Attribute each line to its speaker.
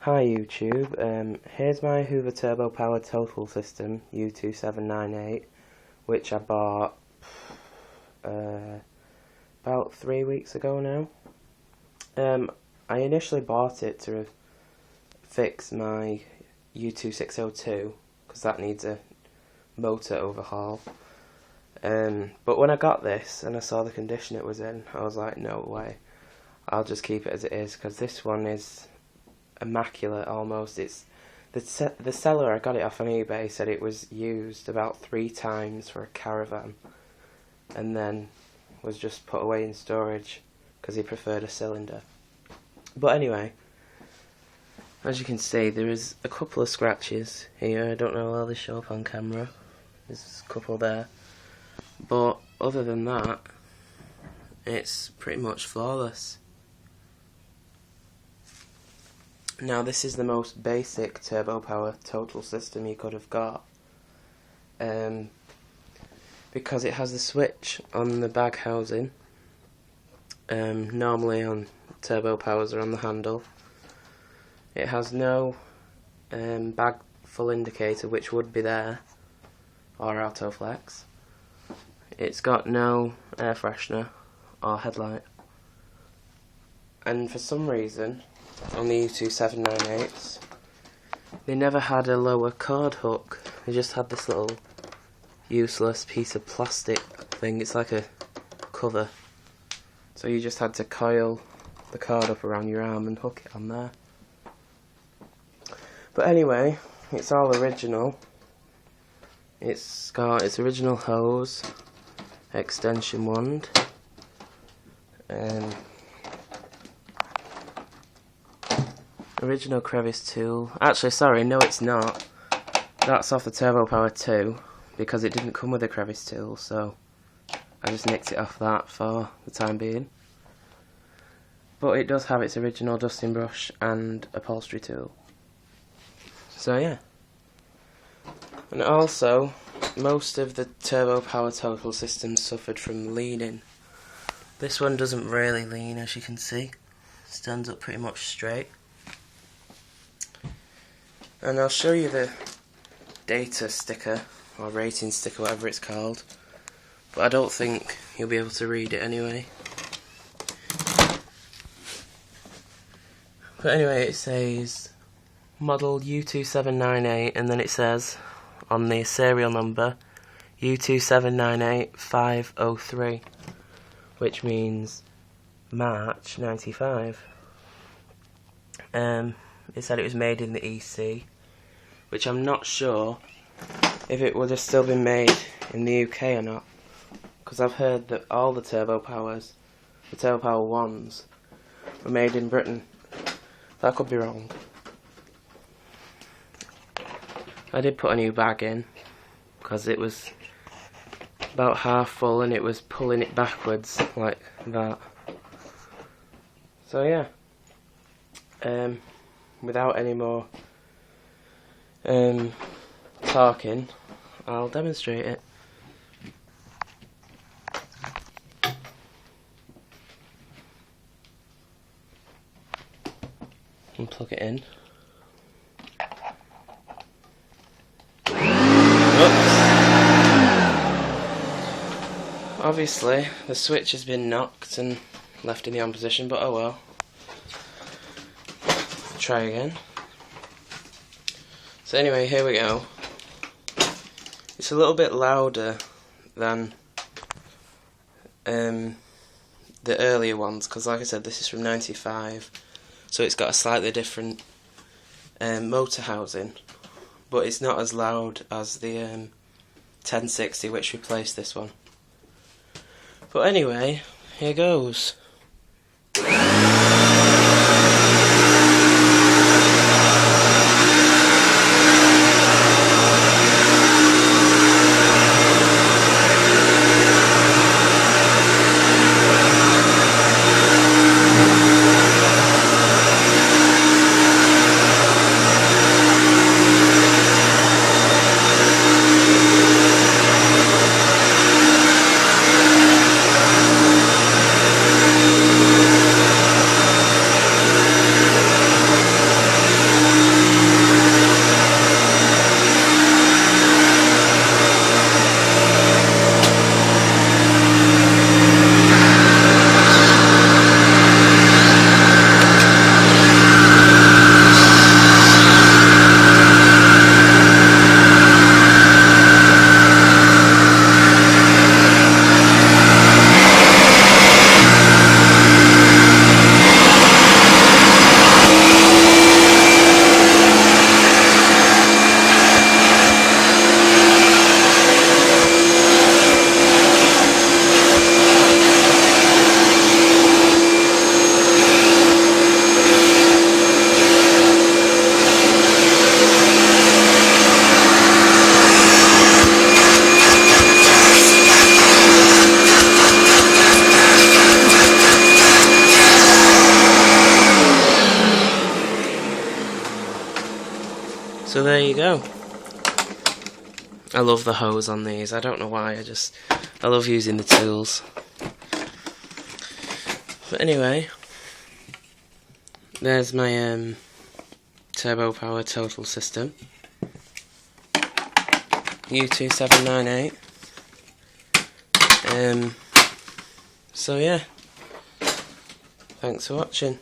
Speaker 1: Hi YouTube, here's my Hoover Turbopower total system U2798, which I bought about 3 weeks ago now. I initially bought it to fix my U2602 because that needs a motor overhaul. But when I got this and I saw the condition it was in, I was like, no way, I'll just keep it as it is, because this one is immaculate almost. It's the seller I got it off on eBay said it was used about 3 times for a caravan and then was just put away in storage because he preferred a cylinder. But anyway, as you can see, there is a couple of scratches here. I don't know how they show up on camera. There's a couple there, but other than that, it's pretty much flawless. Now this is the most basic Turbopower total system you could have got, because it has the switch on the bag housing. Normally on Turbopowers are on the handle. It has no bag full indicator, which would be there, or autoflex. It's got no air freshener or headlight, and for some reason on the U2798s they never had a lower cord hook. They just had this little useless piece of plastic thing. It's like a cover, so you just had to coil the cord up around your arm and hook it on there. But anyway, it's all original. It's got its original hose, extension wand, original crevice tool. Actually, sorry, no it's not. That's off the Turbopower 2 because it didn't come with a crevice tool, so I just nicked it off that for the time being. But it does have its original dusting brush and upholstery tool. So yeah. And also, most of the Turbopower total systems suffered from leaning. This one doesn't really lean, as you can see. Stands up pretty much straight. And I'll show you the data sticker, or rating sticker, whatever it's called, but I don't think you'll be able to read it anyway. But anyway, it says model U2798, and then it says on the serial number U2798-503, which means March 95. It said it was made in the EC, which I'm not sure if it would have still been made in the UK or not, because I've heard that all the Turbopowers, the Turbopower 1s, were made in Britain. That could be wrong. I did put a new bag in because it was about half full and it was pulling it backwards like that. So yeah, without any more talking, I'll demonstrate it. And plug it in. Obviously, the switch has been knocked and left in the on position, but oh well. Try again. So anyway, here we go. It's a little bit louder than the earlier ones, because like I said, this is from 95, so it's got a slightly different motor housing, but it's not as loud as the 1060, which replaced this one. But anyway, here goes. So there you go. I love the hose on these. I don't know why, I love using the tools. But anyway, there's my Turbopower total system. U2798. So yeah, thanks for watching.